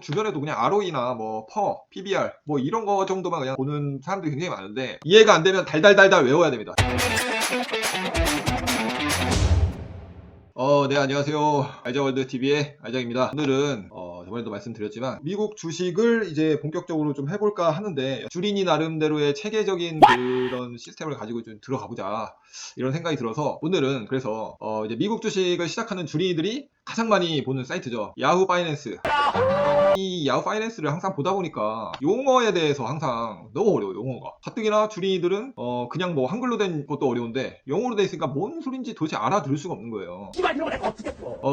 주변에도 그냥 ROE나 뭐 퍼, PBR 뭐 이런 거 정도만 그냥 보는 사람들이 굉장히 많은데 이해가 안 되면 달달달달 외워야 됩니다. 네, 안녕하세요. 알자월드TV의 알장입니다. 오늘은 저번에도 말씀드렸지만 미국 주식을 이제 본격적으로 좀 해볼까 하는데 주린이 나름대로의 체계적인 그런 시스템을 가지고 좀 들어가 보자 이런 생각이 들어서 오늘은 그래서 이제 미국 주식을 시작하는 주린이들이 가장 많이 보는 사이트죠. 야후 파이낸스. 이 야후 파이낸스를 항상 보다 보니까 용어에 대해서 항상 너무 어려워요. 용어가 가뜩이나 주린이들은 그냥 뭐 한글로 된 것도 어려운데 영어로 돼 있으니까 뭔 소린지 도대체 알아들을 수가 없는 거예요.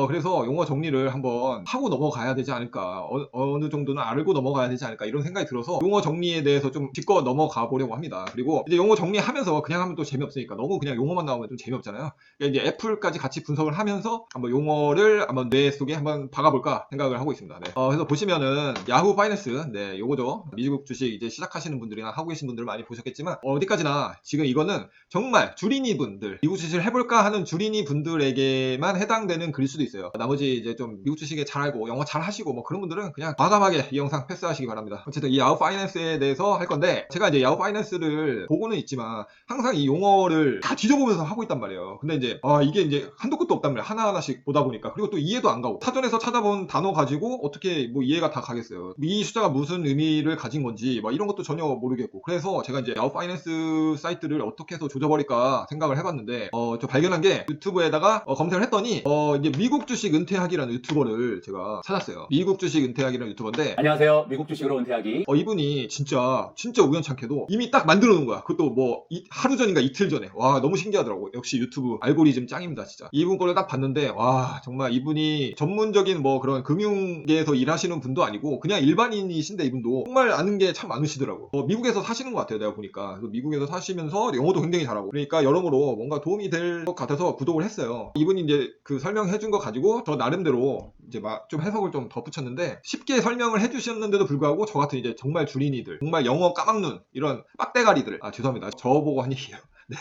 그래서 용어 정리를 한번 하고 넘어가야 되지 않을까, 어느 정도는 알고 넘어가야 되지 않을까 이런 생각이 들어서 용어 정리에 대해서 좀 짚고 넘어가 보려고 합니다. 그리고 이제 용어 정리하면서 그냥 하면 또 재미없으니까 너무 그냥 용어만 나오면 좀 재미없잖아요. 그러니까 이제 애플까지 같이 분석을 하면서 한번 용어를 한번 뇌 속에 한번 박아볼까 생각을 하고 있습니다. 네. 그래서 보시면은 야후 파이낸스, 네, 요거죠. 미국 주식 이제 시작하시는 분들이나 하고 계신 분들 많이 보셨겠지만 어디까지나 지금 이거는 정말 주린이 분들, 미국 주식을 해볼까 하는 주린이 분들에게만 해당되는 글일 수도 있어요. 나머지 이제 좀 미국 주식에 잘 알고 영어 잘 하시고 뭐 그런 분들은 그냥 과감하게 이 영상 패스하시기 바랍니다. 어쨌든 이 야후 파이낸스에 대해서 할 건데 제가 이제 야후 파이낸스를 보고는 있지만 항상 이 용어를 다 뒤져보면서 하고 있단 말이에요. 근데 이제 이게 이제 한도 끝도 없단 말이에요. 하나하나씩 보다 보니까. 그리고 또 이해도 안 가고 사전에서 찾아본 단어 가지고 어떻게 뭐 이해가 다 가겠어요. 이 숫자가 무슨 의미를 가진 건지 막 이런 것도 전혀 모르겠고. 그래서 제가 이제 야후 파이낸스 사이트를 어떻게 해서 조져버릴까 생각을 해봤는데 저 발견한 게 유튜브에다가 검색을 했더니 이제 미국 주식 은퇴하기라는 유튜버를 제가 찾았어요. 미국 주식 은퇴하기라는 유튜버인데 안녕하세요. 미국 주식으로 은퇴하기. 이분이 진짜 우연찮게도 이미 딱 만들어 놓은 거야. 그것도 뭐 하루 전인가 이틀 전에. 와, 너무 신기하더라고. 역시 유튜브 알고리즘 짱입니다, 진짜. 이분 거를 딱 봤는데 와, 정말 이분이 전문적인 뭐 그런 금융계에서 일하시는 분도 아니고 그냥 일반인이신데 이분도 정말 아는 게 참 많으시더라고. 미국에서 사시는 것 같아요, 내가 보니까. 미국에서 사시면서 영어도 굉장히 잘하고. 그러니까 여러모로 뭔가 도움이 될 것 같아서 구독을 했어요. 이분이 이제 그 설명해준 거 가지고 저 나름대로 이제 막 좀 해석을 좀 덧붙였는데 쉽게 설명을 해주셨는데도 불구하고 저 같은 이제 정말 주린이들, 정말 영어 까막눈 이런 빡대가리들, 죄송합니다, 저보고 한 얘기예요. 네.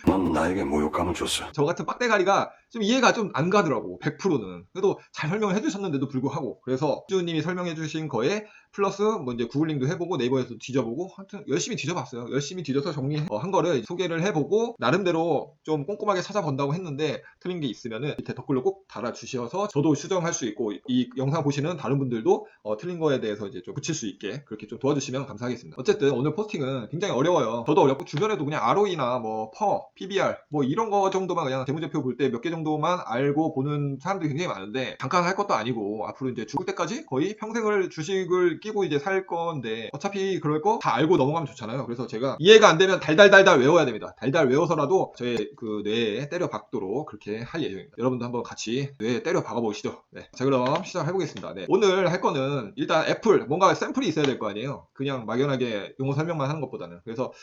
넌 나에게 모욕감을 줬어. 저 같은 빡대가리가 좀 이해가 좀 안 가더라고. 100%는. 그래도 잘 설명을 해주셨는데도 불구하고. 그래서 주님이 설명해주신 거에 플러스 뭐 이제 구글링도 해보고 네이버에서 뒤져보고 하여튼 열심히 뒤져봤어요. 열심히 뒤져서 정리한 거를 소개를 해보고 나름대로 좀 꼼꼼하게 찾아본다고 했는데 틀린 게 있으면은 밑에 댓글로 꼭 달아주셔서 저도 수정할 수 있고 이 영상 보시는 다른 분들도 틀린 거에 대해서 이제 좀 붙일 수 있게 그렇게 좀 도와주시면 감사하겠습니다. 어쨌든 오늘 포스팅은 굉장히 어려워요. 저도 어렵고 주변에도 그냥 ROE나 뭐 퍼, PBR 뭐 이런 거 정도만 그냥 재무제표 볼 때 몇 개 정도만 알고 보는 사람들이 굉장히 많은데 잠깐 할 것도 아니고 앞으로 이제 죽을 때까지 거의 평생을 주식을 끼고 이제 살 건데 어차피 그럴 거 다 알고 넘어가면 좋잖아요. 그래서 제가 이해가 안 되면 달달달달 외워야 됩니다. 달달 외워서라도 저의 그 뇌에 때려 박도록 그렇게 할 예정입니다. 여러분도 한번 같이 뇌에 때려 박아 보시죠. 네. 자, 그럼 시작해 보겠습니다. 네. 오늘 할 거는 일단 애플 뭔가 샘플이 있어야 될 거 아니에요. 그냥 막연하게 용어 설명만 하는 것보다는. 그래서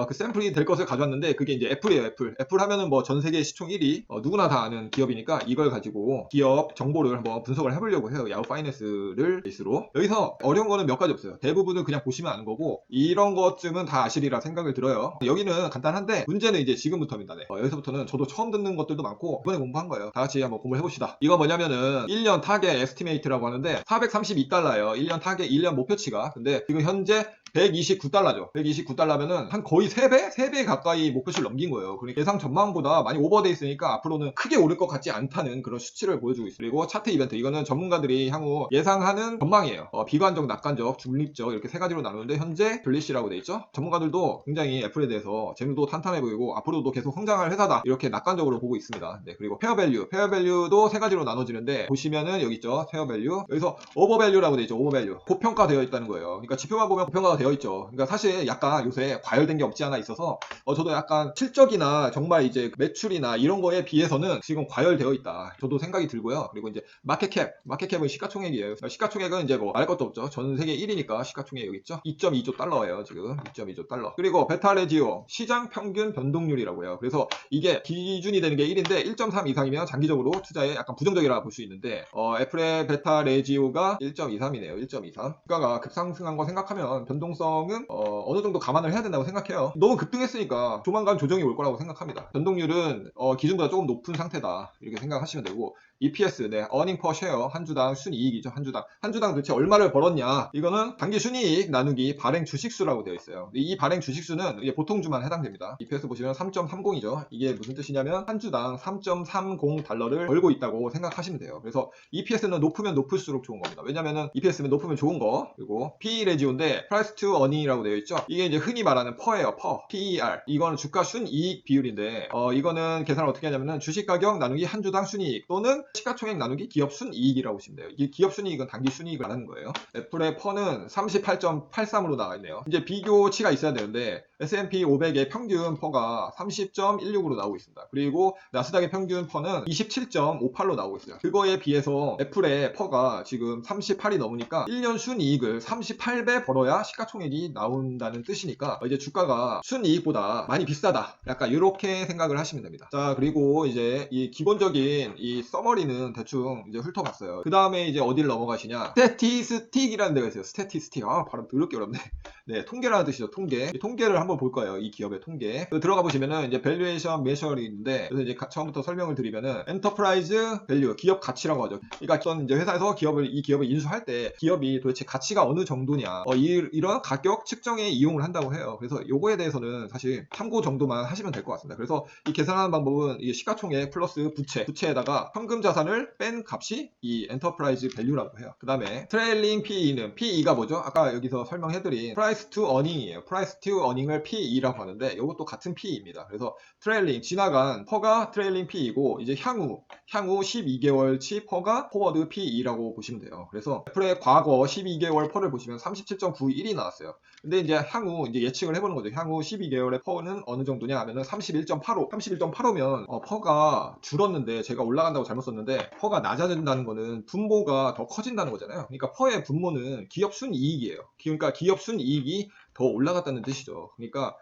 그 샘플이 될 것을 가져왔는데 그게 이제 애플이에요. 애플 하면은 뭐 전 세계 시총 1위 누구나 다 아는 기업이니까 이걸 가지고 기업 정보를 한번 분석을 해보려고 해요. 야후 파이낸스를 베이스로. 여기서 어려운 거는 몇 가지 없어요. 대부분은 그냥 보시면 아는 거고 이런 것쯤은 다 아시리라 생각을 들어요. 여기는 간단한데 문제는 이제 지금부터입니다. 네. 여기서부터는 저도 처음 듣는 것들도 많고 이번에 공부한 거예요. 다 같이 한번 공부를 해봅시다. 이거 뭐냐면은 1년 타겟 에스티메이트라고 하는데 432달러예요. 1년 타겟 1년 목표치가. 근데 지금 현재 129달러죠. 129달러면은 한 거의 3배? 3배 가까이 목표치를 넘긴 거예요. 그러니까 예상 전망보다 많이 오버돼 있으니까 앞으로는 크게 오를 것 같지 않다는 그런 수치를 보여주고 있어요. 그리고 차트 이벤트. 이거는 전문가들이 향후 예상하는 전망이에요. 비관적, 낙관적, 중립적 이렇게 세 가지로 나누는데 현재 블리시라고 돼 있죠. 전문가들도 굉장히 애플에 대해서 재무도 탄탄해 보이고 앞으로도 계속 성장할 회사다 이렇게 낙관적으로 보고 있습니다. 네, 그리고 페어밸류도 세 가지로 나눠지는데 보시면은 여기 있죠. 페어밸류. 여기서 오버밸류라고 돼 있죠. 오버밸류. 고평가되어 있다는 거예요. 그러니까 지표만 보면 고평가가 되어 있죠. 그러니까 사실 약간 요새 과열된 게 없지 않아 있어서 저도 약간 실적이나 정말 이제 매출이나 이런 거에 비해서는 지금 과열되어 있다. 저도 생각이 들고요. 그리고 이제 마켓캡은 시가총액이에요. 시가총액은 이제 뭐 알 것도 없죠. 전 세계 1위니까 시가총액 여기 있죠. 2.2조 달러예요. 지금 2.2조 달러. 그리고 베타레지오 시장 평균 변동률이라고요. 그래서 이게 기준이 되는 게 1인데 1.3 이상이면 장기적으로 투자에 약간 부정적이라 볼 수 있는데 애플의 베타레지오가 1.23이네요. 1.23. 주가가 급상승한 거 생각하면 변동성은 어느 정도 감안을 해야 된다고 생각해요. 너무 급등했으니까 조만간 조정이 올 거라고 생각합니다. 변동률은 기준보다 조금 높은 상태다 이렇게 생각하시면 되고 EPS, 네, earning per share, 한 주당 순이익이죠. 한 주당 도대체 얼마를 벌었냐? 이거는 단기 순이익 나누기 발행 주식수라고 되어 있어요. 이 발행 주식수는 이게 보통 주만 해당됩니다. EPS 보시면 3.30이죠. 이게 무슨 뜻이냐면 한 주당 3.30달러를 벌고 있다고 생각하시면 돼요. 그래서 EPS는 높으면 높을수록 좋은 겁니다. 왜냐면은 EPS면 높으면 좋은 거. 그리고 PE 레지오인데 price to earning이라고 되어 있죠. 이게 이제 흔히 말하는 per예요. PER. 이거는 주가 순이익 비율인데 이거는 계산을 어떻게 하냐면은 주식 가격 나누기 한 주당 순이익 또는 시가총액 나누기 기업 순이익이라고 보시면 돼요. 이게 기업 순이익은 단기 순이익을 말하는 거예요. 애플의 퍼는 38.83으로 나와 있네요. 이제 비교치가 있어야 되는데 S&P 500의 평균 퍼가 30.16으로 나오고 있습니다. 그리고 나스닥의 평균 퍼는 27.58로 나오고 있어요. 그거에 비해서 애플의 퍼가 지금 38이 넘으니까 1년 순이익을 38배 벌어야 시가총액이 나온다는 뜻이니까 이제 주가가 순이익보다 많이 비싸다. 약간 이렇게 생각을 하시면 됩니다. 자, 그리고 이제 이 기본적인 이 서머리는 대충 이제 훑어봤어요. 그 다음에 이제 어디를 넘어가시냐? 스태티스틱이라는 데가 있어요. 스태티스틱. 발음 더럽게 어렵네. 네, 통계라는 뜻이죠. 통계. 이 통계를 한번 볼 거예요. 이 기업의 통계. 들어가 보시면은 이제 밸류에이션 메셔리 있는데, 그래서 이제 처음부터 설명을 드리면은 엔터프라이즈 밸류, 기업 가치라고 하죠. 그러니까 어떤 이제 회사에서 이 기업을 인수할 때 기업이 도대체 가치가 어느 정도냐, 이런 가격 측정에 이용을 한다고 해요. 그래서 요거에 대해서는 사실 참고 정도만 하시면 될 것 같습니다. 그래서 이 계산하는 방법은 이게 시가총액 플러스 부채에다가 현금 자산을 뺀 값이 이 엔터프라이즈 밸류라고 해요. 그 다음에 트레일링 PE는 PE가 뭐죠? 아까 여기서 설명해드린 price to earning이에요. price to earning을 PE라고 하는데 이것도 같은 PE입니다. 그래서 트레일링 지나간 퍼가 트레일링 PE이고 이제 향후 12개월치 퍼가 포워드 PE라고 보시면 돼요. 그래서 애플의 과거 12개월 퍼를 보시면 37.91이 나왔어요. 근데 이제 향후 이제 예측을 해보는 거죠. 향후 12개월의 퍼는 어느 정도냐 하면은 31.85면 퍼가 줄었는데 제가 올라간다고 잘못 썼는데 퍼가 낮아진다는 거는 분모가 더 커진다는 거잖아요. 그러니까 퍼의 분모는 기업 순이익이에요. 그러니까 기업 순이익이 더 올라갔다는 뜻이죠. 그러니까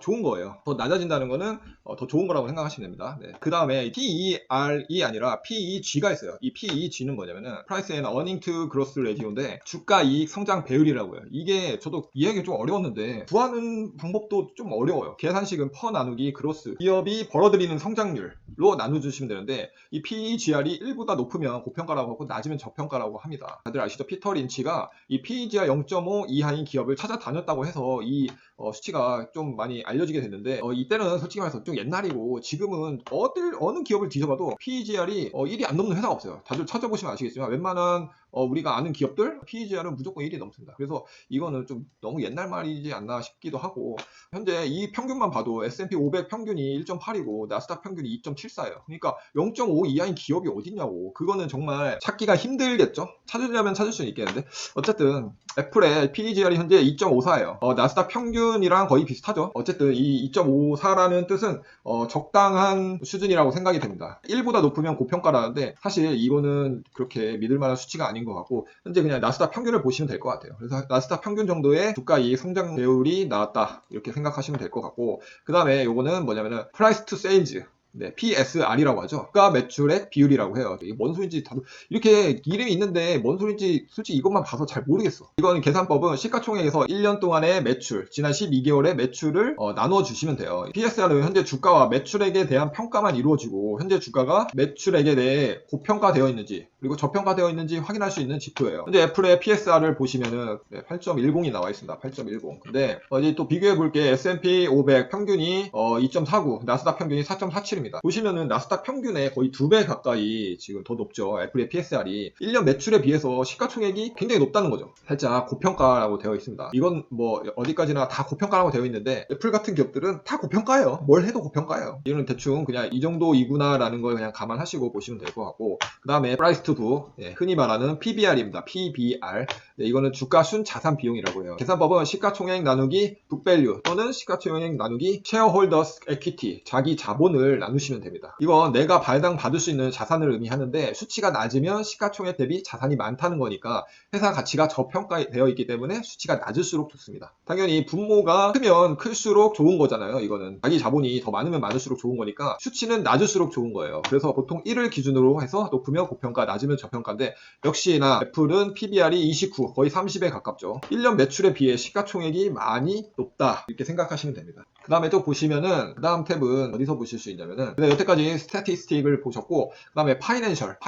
좋은 거예요. 더 낮아진다는 거는 더 좋은 거라고 생각하시면 됩니다. 네. 그 다음에 PER이 아니라 PEG가 있어요. 이 PEG는 뭐냐면은 Price and Earning to Growth Ratio인데 주가 이익 성장 배율이라고요. 이게 저도 이해하기 좀 어려웠는데 구하는 방법도 좀 어려워요. 계산식은 퍼 나누기 그로스, 기업이 벌어들이는 성장률로 나눠주시면 되는데 이 PEGR이 1보다 높으면 고평가라고 하고 낮으면 저평가라고 합니다. 다들 아시죠? 피터 린치가 이 PEGR 0.5 이하인 기업을 찾아다녔다고 해서 이 수치가 좀 많이 알려지게 됐는데 이때는 솔직히 말해서 좀 옛날이고 지금은 어느 기업을 뒤져봐도 PEGR이 1이 안 넘는 회사가 없어요. 다들 찾아보시면 아시겠지만 웬만한 우리가 아는 기업들 PEGR은 무조건 1이 넘습니다. 그래서 이거는 좀 너무 옛날 말이지 않나 싶기도 하고 현재 이 평균만 봐도 S&P 500 평균이 1.8이고 나스닥 평균이 2.74예요. 그러니까 0.5 이하인 기업이 어딨냐고. 그거는 정말 찾기가 힘들겠죠. 찾으려면 찾을 수는 있겠는데 어쨌든 애플의 PEGR이 현재 2.54예요. 나스닥 평균이랑 거의 비슷하죠. 어쨌든 이 2.54라는 뜻은 적당한 수준이라고 생각이 됩니다. 1보다 높으면 고평가라는데 사실 이거는 그렇게 믿을 만한 수치가 아닌 것 같고 현재 그냥 나스닥 평균을 보시면 될 것 같아요. 그래서 나스닥 평균 정도의 주가 이익 성장 배율이 나왔다 이렇게 생각하시면 될 것 같고 그 다음에 요거는 뭐냐면은 Price to Sales, 네, PSR이라고 하죠. 주가 매출액 비율이라고 해요. 이게 뭔 소린지 다들 이렇게 이름이 있는데 뭔 소린지 솔직히 이것만 봐서 잘 모르겠어. 이건 계산법은 시가총액에서 1년 동안의 매출, 지난 12개월의 매출을 나눠 주시면 돼요. PSR은 현재 주가와 매출액에 대한 평가만 이루어지고 현재 주가가 매출액에 대해 고평가되어 있는지 그리고 저평가되어 있는지 확인할 수 있는 지표예요. 현재 애플의 PSR을 보시면은 8.10이 나와 있습니다. 8.10. 근데 이제 또 비교해 볼게. S&P 500 평균이 2.49, 나스닥 평균이 4.47. 보시면은 나스닥 평균에 거의 2배 가까이 지금 더 높죠. 애플의 PSR이 1년 매출에 비해서 시가총액이 굉장히 높다는 거죠. 살짝 고평가라고 되어 있습니다. 이건 뭐 어디까지나 다 고평가라고 되어 있는데 애플 같은 기업들은 다 고평가예요. 뭘 해도 고평가예요. 이거는 대충 그냥 이 정도이구나 라는 걸 그냥 감안하시고 보시면 될 것 같고 그 다음에 Price to Book, 흔히 말하는 PBR입니다. PBR. 이거는 주가 순 자산 비용이라고 해요. 계산법은 시가총액 나누기 book value 또는 시가총액 나누기 shareholders equity, 자기 자본을 나누시면 됩니다. 이건 내가 발당 받을 수 있는 자산을 의미하는데 수치가 낮으면 시가총액 대비 자산이 많다는 거니까 회사 가치가 저평가되어 있기 때문에 수치가 낮을수록 좋습니다. 당연히 분모가 크면 클수록 좋은 거잖아요. 이거는 자기 자본이 더 많으면 많을수록 좋은 거니까 수치는 낮을수록 좋은 거예요. 그래서 보통 1을 기준으로 해서 높으면 고평가, 낮으면 저평가인데 역시나 애플은 PBR이 29, 거의 30에 가깝죠. 1년 매출에 비해 시가총액이 많이 높다 이렇게 생각하시면 됩니다. 그 다음에 또 보시면은 그 다음 탭은 어디서 보실 수 있냐면은 여태까지 스태티스틱을 보셨고 그 다음에 파이낸셜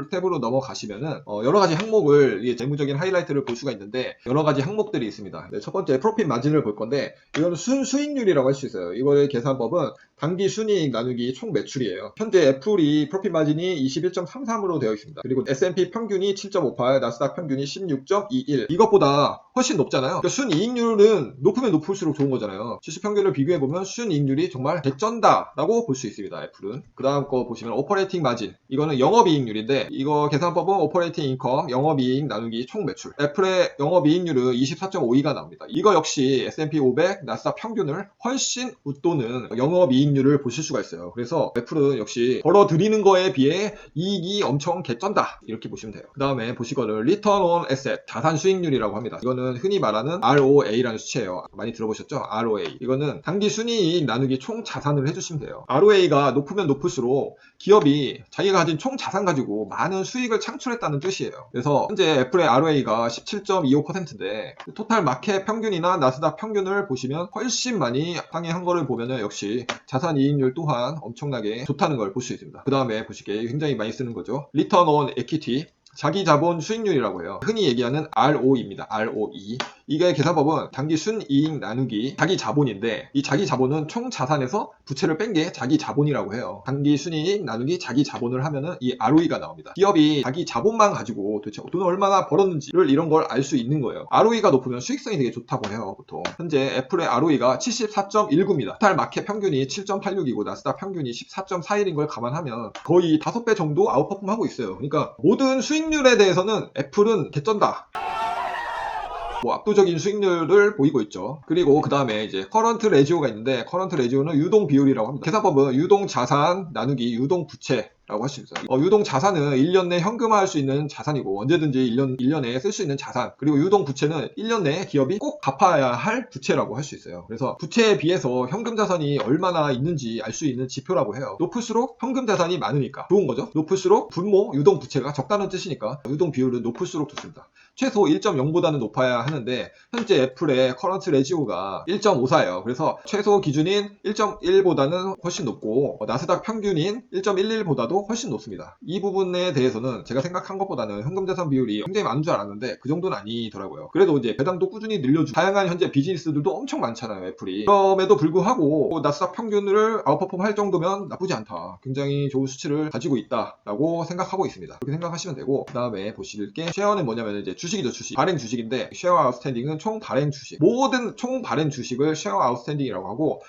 탭으로 넘어가시면은 여러 가지 항목을 이 재무적인 하이라이트를 볼 수가 있는데 여러 가지 항목들이 있습니다. 첫 번째 프로핏 마진을 볼 건데 이거는 순수익률이라고 할 수 있어요. 이거의 계산법은 당기 순이익 나누기 총 매출이에요. 현재 애플이 프로핏 마진이 21.33으로 되어 있습니다. 그리고 S&P 평균이 7.58, 나스닥 평균이 16.21. 이것보다 훨씬 높잖아요. 그러니까 순이익률은 높으면 높을수록 좋은 거잖아요. 주식 평균을 비교해보면 순이익률이 정말 개쩐다라고 볼 수 있습니다. 애플은. 그 다음 거 보시면 오퍼레이팅 마진. 이거는 영업이익률인데 이거 계산법은 오퍼레이팅 인컴, 영업이익 나누기 총 매출. 애플의 영업이익률은 24.52가 나옵니다. 이거 역시 S&P 500, 나스닥 평균을 훨씬 웃도는 영업이익률을 보실 수가 있어요. 그래서 애플은 역시 벌어들이는 거에 비해 이익이 엄청 개쩐다 이렇게 보시면 돼요. 그 다음에 보시거든 Return on Asset, 자산 수익률이라고 합니다. 이거는 흔히 말하는 ROA라는 수치예요. 많이 들어보셨죠? ROA. 이거는 당기 순이익 나누기 총 자산을 해주시면 돼요. ROA가 높으면 높을수록 기업이 자기가 가진 총 자산 가지고 많은 수익을 창출했다는 뜻이에요. 그래서 현재 애플의 ROA가 17.25%인데 토탈 마켓 평균이나 나스닥 평균을 보시면 훨씬 많이 상회한 거를 보면은 역시 자산 이익률 또한 엄청나게 좋다는 걸 볼 수 있습니다. 그 다음에 보시기에 굉장히 많이 쓰는 거죠. Return on Equity, 자기 자본 수익률이라고 해요. 흔히 얘기하는 ROE입니다. ROE. 이게 계산법은 당기 순이익 나누기 자기 자본인데 이 자기 자본은 총 자산에서 부채를 뺀 게 자기 자본이라고 해요. 당기 순이익 나누기 자기 자본을 하면은 이 ROE가 나옵니다. 기업이 자기 자본만 가지고 도대체 돈을 얼마나 벌었는지를 이런 걸 알 수 있는 거예요. ROE가 높으면 수익성이 되게 좋다고 해요. 보통. 현재 애플의 ROE가 74.19입니다. 토탈 마켓 평균이 7.86이고 나스닥 평균이 14.41인 걸 감안하면 거의 5배 정도 아웃퍼폼하고 있어요. 그러니까 모든 수익률에 대해서는 애플은 개쩐다. 압도적인 수익률을 보이고 있죠. 그리고 그 다음에 이제 커런트 레지오가 있는데 커런트 레지오는 유동 비율이라고 합니다. 계산법은 유동 자산 나누기 유동 부채 라고 할 수 있어요. 유동 자산은 1년 내 현금화할 수 있는 자산이고 언제든지 1년에 쓸 수 있는 자산, 그리고 유동 부채는 1년 내에 기업이 꼭 갚아야 할 부채라고 할 수 있어요. 그래서 부채에 비해서 현금 자산이 얼마나 있는지 알 수 있는 지표라고 해요. 높을수록 현금 자산이 많으니까 좋은 거죠. 높을수록 분모 유동 부채가 적다는 뜻이니까 유동 비율은 높을수록 좋습니다. 최소 1.0보다는 높아야 하는데 현재 애플의 커런트 레지오가 1.54예요. 그래서 최소 기준인 1.1보다는 훨씬 높고 나스닥 평균인 1.11보다도 훨씬 높습니다. 이 부분에 대해서는 제가 생각한 것보다는 현금자산 비율이 굉장히 많은 줄 알았는데 그 정도는 아니더라고요. 그래도 이제 배당도 꾸준히 늘려주고 다양한 현재 비즈니스들도 엄청 많잖아요. 애플이. 그럼에도 불구하고 나스닥 평균을 아웃퍼폼 할 정도면 나쁘지 않다. 굉장히 좋은 수치를 가지고 있다라고 생각하고 있습니다. 그렇게 생각하시면 되고 그 다음에 보실 게 쉐어는 뭐냐면 이제 주식이죠. 주식. 발행 주식인데 쉐어 아웃스탠딩은 총 발행 주식. 모든 총 발행 주식을 쉐어 아웃스탠딩이라고 하고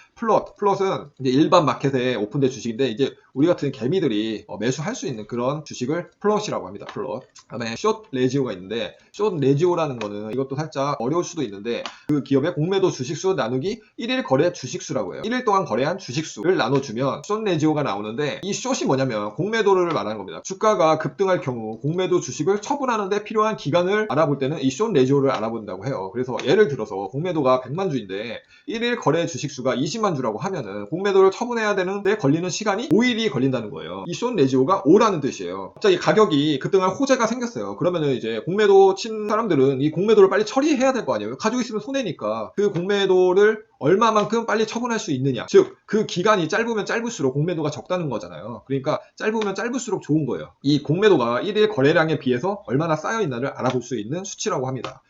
플롯은 이제 일반 마켓에 오픈된 주식인데 이제 우리 같은 개미들이 매수할 수 있는 그런 주식을 플롯이라고 합니다. 플롯. 그다음에 숏 레지오가 있는데 숏 레지오라는 거는 이것도 살짝 어려울 수도 있는데 그 기업의 공매도 주식수 나누기 1일 거래 주식수라고 해요. 1일 동안 거래한 주식수를 나눠주면 숏 레지오가 나오는데 이 숏이 뭐냐면 공매도를 말하는 겁니다. 주가가 급등할 경우 공매도 주식을 처분하는 데 필요한 기간을 알아볼 때는 이 숏 레지오를 알아본다고 해요. 그래서 예를 들어서 공매도가 100만 주인데 1일 거래 주식수가 20만 주라고 하면은 공매도를 처분해야 되는데 걸리는 시간이 5일이 걸린다는 거예요. 이 숏 레지오가 5라는 뜻이에요. 갑자기 가격이 급등할 호재가 생겼어요. 그러면은 이제 공매도 친 사람들은 이 공매도를 빨리 처리해야 될 거 아니에요. 가지고 있으면 손해니까 그 공매도를 얼마만큼 빨리 처분할 수 있느냐. 즉, 그 기간이 짧으면 짧을수록 공매도가 적다는 거잖아요. 그러니까 짧으면 짧을수록 좋은 거예요. 이 공매도가 1일 거래량에 비해서 얼마나 쌓여있나를 알아볼 수 있는 수치라고 합니다.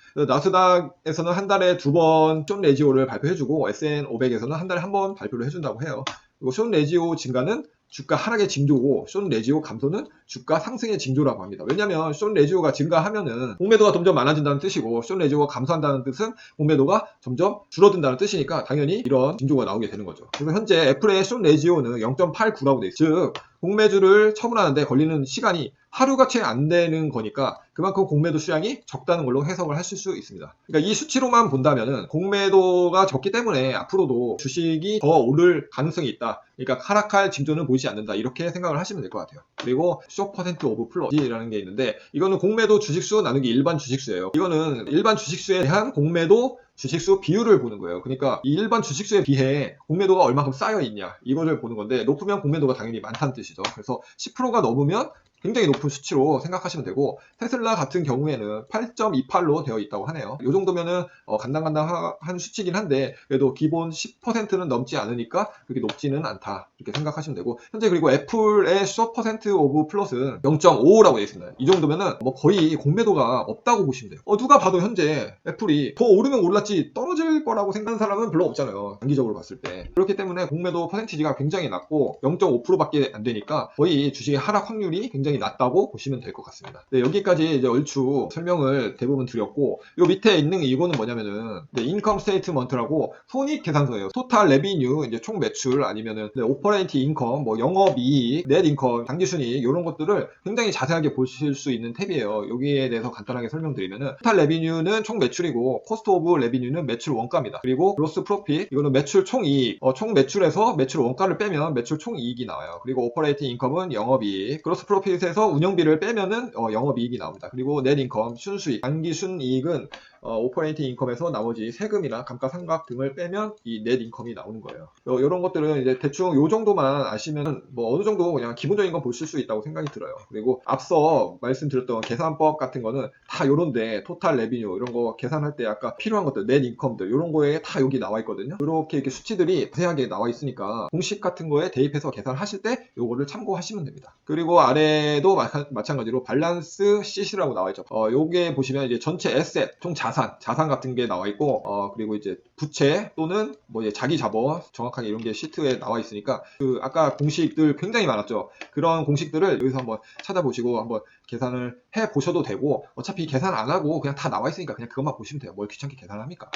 나스닥에서는 한 달에 2번 숏 레지오를 발표해주고 S&P500에서는 한 달에 한 번 발표를 해준다고 해요. 그리고 숏 레지오 증가는 주가 하락의 징조고 숏 레지오 감소는 주가 상승의 징조라고 합니다. 왜냐하면 숏 레지오가 증가하면은 공매도가 점점 많아진다는 뜻이고 숏 레지오가 감소한다는 뜻은 공매도가 점점 줄어든다는 뜻이니까 당연히 이런 징조가 나오게 되는 거죠. 그래서 현재 애플의 숏 레지오는 0.89라고 돼 있어요. 즉 공매주를 처분하는데 걸리는 시간이 하루가 채 안 되는 거니까 그만큼 공매도 수량이 적다는 걸로 해석을 하실 수 있습니다. 그러니까 이 수치로만 본다면은 공매도가 적기 때문에 앞으로도 주식이 더 오를 가능성이 있다. 그러니까 하락할 징조는 보이지 않는다. 이렇게 생각을 하시면 될 것 같아요. 그리고 쇼 퍼센트 오브 플롯이라는 게 있는데 이거는 공매도 주식수 나누기 일반 주식수예요. 이거는 일반 주식수에 대한 공매도 주식수 비율을 보는 거예요. 그러니까 이 일반 주식수에 비해 공매도가 얼마큼 쌓여 있냐 이거를 보는 건데 높으면 공매도가 당연히 많다는 뜻이죠. 그래서 10%가 넘으면 굉장히 높은 수치로 생각하시면 되고, 테슬라 같은 경우에는 8.28로 되어 있다고 하네요. 이 정도면은 간당간당한 수치긴 한데 그래도 기본 10%는 넘지 않으니까 그렇게 높지는 않다 이렇게 생각하시면 되고, 현재 그리고 애플의 슈퍼% 오브 플러스는 0.55라고 되어 있습니다. 이 정도면은 뭐 거의 공매도가 없다고 보시면 돼요. 누가 봐도 현재 애플이 더 오르면 올랐지 떨어질 거라고 생각하는 사람은 별로 없잖아요, 단기적으로 봤을 때. 그렇기 때문에 공매도 퍼센티지가 굉장히 낮고 0.5%밖에 안 되니까 거의 주식의 하락 확률이 굉장히 낮다고 보시면 될 것 같습니다. 네, 여기까지 이제 얼추 설명을 대부분 드렸고, 요 밑에 있는 이거는 뭐냐면은 인컴 스테이트먼트라고 손익 계산서예요. 토탈 레비뉴, 이제 총 매출, 아니면은 오퍼레이트 인컴, 뭐 영업이익, 넷 인컴, 당기순이익, 이런 것들을 굉장히 자세하게 보실 수 있는 탭이에요. 여기에 대해서 간단하게 설명드리면은 토탈 레비뉴는 총 매출이고, 코스트 오브 레비뉴는 매출 원가입니다. 그리고 그로스 프로핏, 이거는 매출 총이익, 총 매출에서 매출 원가를 빼면 매출 총이익이 나와요. 그리고 오퍼레이팅 인컴은 영업이익, 그로스 프로핏에서 운영비를 빼면은 영업이익이 나옵니다. 그리고 넷 인컴, 순수익, 당기순이익은 오퍼레이팅 인컴에서 나머지 세금이나 감가상각 등을 빼면 이 넷 인컴이 나오는 거예요. 이런 것들은 이제 대충 요 정도만 아시면 뭐 어느 정도 그냥 기본적인 건 보실 수 있다고 생각이 들어요. 그리고 앞서 말씀드렸던 계산법 같은 거는 다 요런데, 토탈 레비뉴 이런 거 계산할 때 아까 필요한 것들, 넷 인컴들 이런 거에 다 여기 나와 있거든요. 이렇게 수치들이 자세하게 나와 있으니까 공식 같은 거에 대입해서 계산하실 때 요거를 참고하시면 됩니다. 그리고 아래도 마찬가지로 밸런스 시트라고 나와 있죠. 요게 보시면 이제 전체 에셋, 총 자산 같은 게 나와 있고, 그리고 이제 부채 또는 뭐 이제 자기 자본, 정확하게 이런 게 시트에 나와 있으니까 아까 공식들 굉장히 많았죠. 그런 공식들을 여기서 한번 찾아보시고 한번 계산을 해 보셔도 되고, 어차피 계산 안 하고 그냥 다 나와 있으니까 그냥 그것만 보시면 돼요. 뭘 귀찮게 계산을 합니까?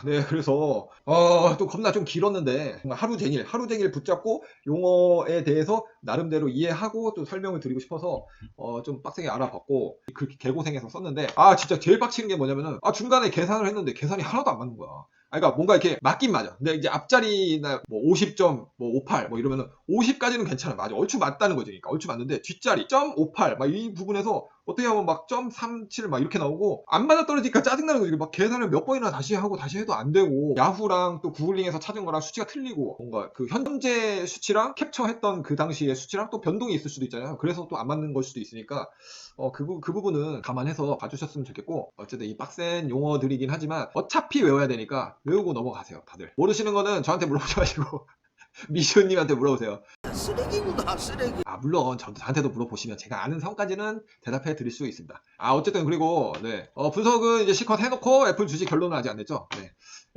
네, 그래서 또 겁나 좀 길었는데 정말 하루 종일 붙잡고 용어에 대해서 나름대로 이해하고 또 설명을 드리고 싶어서 좀 빡세게 알아봤고 그렇게 개고생해서 썼는데, 진짜 제일 빡치는 게 뭐냐면은 중간에 계산을 했는데 계산이 하나도 안 맞는 거야. 그러니까 뭔가 이렇게 맞긴 맞아. 근데 이제 앞자리나 뭐 50점, 뭐 58, 뭐 이러면은 50까지는 괜찮아. 맞아. 얼추 맞다는 거지. 그러니까 얼추 맞는데 뒷자리, 점 58, 막 이 부분에서 어떻게 하면 막 점 37 막 이렇게 나오고 안 맞아 떨어지니까 짜증나는 거지. 막 계산을 몇 번이나 다시 하고 다시 해도 안 되고, 야후랑 또 구글링에서 찾은 거랑 수치가 틀리고, 뭔가 그 현재 수치랑 캡처했던 그 당시의 수치랑 또 변동이 있을 수도 있잖아요. 그래서 또 안 맞는 걸 수도 있으니까 그 부분은 감안해서 봐주셨으면 좋겠고, 어쨌든 이 빡센 용어들이긴 하지만 어차피 외워야 되니까 외우고 넘어가세요. 다들 모르시는 거는 저한테 물어보지 마시고 미시오님한테 물어보세요. 쓰레기구나, 쓰레기. 물론 저한테도 물어보시면 제가 아는 선까지는 대답해 드릴 수 있습니다. 어쨌든 그리고 분석은 이제 실컷 해놓고 애플 주식 결론은 아직 안 냈죠.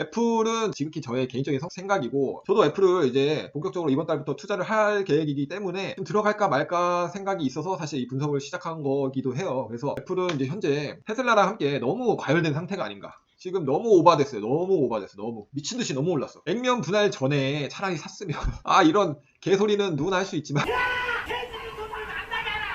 애플은 지극히 저의 개인적인 생각이고, 저도 애플을 이제 본격적으로 이번 달부터 투자를 할 계획이기 때문에 좀 들어갈까 말까 생각이 있어서 사실 이 분석을 시작한 거기도 해요. 그래서 애플은 이제 현재 테슬라랑 함께 너무 과열된 상태가 아닌가. 지금 너무 오바됐어요. 너무 미친듯이 너무 올랐어. 액면 분할 전에 차라리 샀으면 이런 개소리는 누구나 할 수 있지만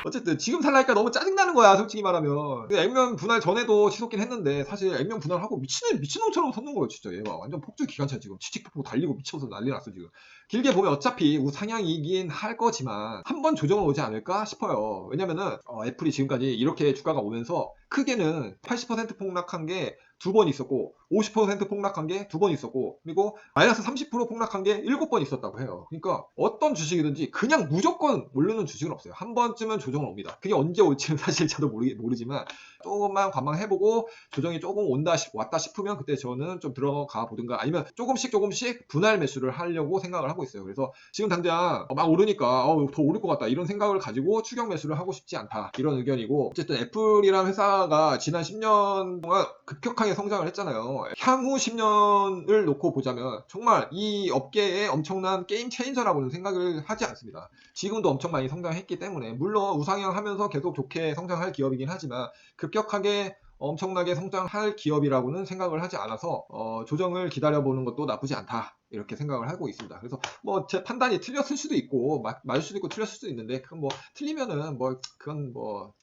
어쨌든 지금 살라니까 너무 짜증나는 거야, 솔직히 말하면. 액면 분할 전에도 치솟긴 했는데 사실 액면 분할하고 미친놈처럼 섰는 거예요. 진짜 얘가 완전 폭주 기관차, 지금 치칙폭폭 달리고 미쳐서 난리 났어 지금. 길게 보면 어차피 우상향이긴 할 거지만 한번 조정을 오지 않을까 싶어요. 왜냐면은 애플이 지금까지 이렇게 주가가 오면서 크게는 80% 폭락한 게 2번 있었고, 50% 폭락한 게 2번 있었고, 그리고 마이너스 30% 폭락한 게 7번 있었다고 해요. 그러니까 어떤 주식이든지 그냥 무조건 오르는 주식은 없어요. 한 번쯤은 조정을 옵니다. 그게 언제 올지는 사실 저도 모르지만 조금만 관망해보고 조정이 조금 왔다 싶으면 그때 저는 좀 들어가 보든가, 아니면 조금씩 분할 매수를 하려고 생각을 하고 있어요. 그래서 지금 당장 막 오르니까 더 오를 것 같다 이런 생각을 가지고 추격 매수를 하고 싶지 않다, 이런 의견이고, 어쨌든 애플이라는 회사가 지난 10년 동안 급격하게 성장을 했잖아요. 향후 10년을 놓고 보자면 정말 이 업계의 엄청난 게임 체인저라고는 생각을 하지 않습니다. 지금도 엄청 많이 성장했기 때문에, 물론 우상향하면서 계속 좋게 성장할 기업이긴 하지만 급격하게 엄청나게 성장할 기업이라고는 생각을 하지 않아서 조정을 기다려보는 것도 나쁘지 않다, 이렇게 생각을 하고 있습니다. 그래서 뭐 제 판단이 틀렸을 수도 있고 맞을 수도 있고 틀렸을 수도 있는데, 그건 뭐 틀리면은 그건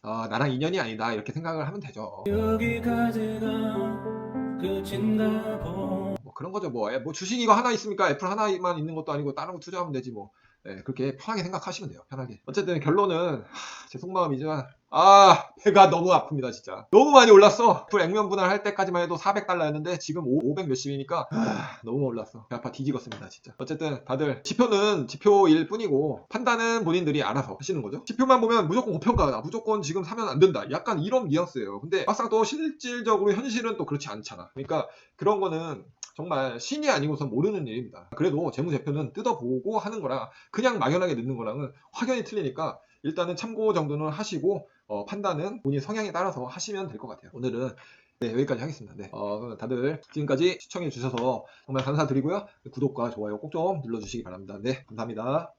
나랑 인연이 아니다 이렇게 생각을 하면 되죠. 뭐 그런 거죠. 뭐 주식 이거 하나 있습니까? 애플 하나만 있는 것도 아니고 다른 거 투자하면 되지 뭐. 그렇게 편하게 생각하시면 돼요. 편하게. 어쨌든 결론은 제 속마음이지만 아, 배가 너무 아픕니다, 진짜. 너무 많이 올랐어. 애플 액면 분할할 때까지만 해도 400달러였는데 지금 500 몇십이니까 너무 올랐어. 배 아파 뒤지겠습니다, 진짜. 어쨌든 다들 지표는 지표일 뿐이고 판단은 본인들이 알아서 하시는 거죠. 지표만 보면 무조건 고평가다. 무조건 지금 사면 안 된다. 약간 이런 뉘앙스예요. 근데 막상 또 실질적으로 현실은 또 그렇지 않잖아. 그러니까 그런 거는 정말 신이 아니고선 모르는 일입니다. 그래도 재무제표는 뜯어보고 하는 거랑 그냥 막연하게 넣는 거랑은 확연히 틀리니까 일단은 참고 정도는 하시고 판단은 본인 성향에 따라서 하시면 될 것 같아요. 오늘은 네, 여기까지 하겠습니다. 네, 그럼 다들 지금까지 시청해 주셔서 정말 감사드리고요. 구독과 좋아요 꼭 좀 눌러주시기 바랍니다. 네, 감사합니다.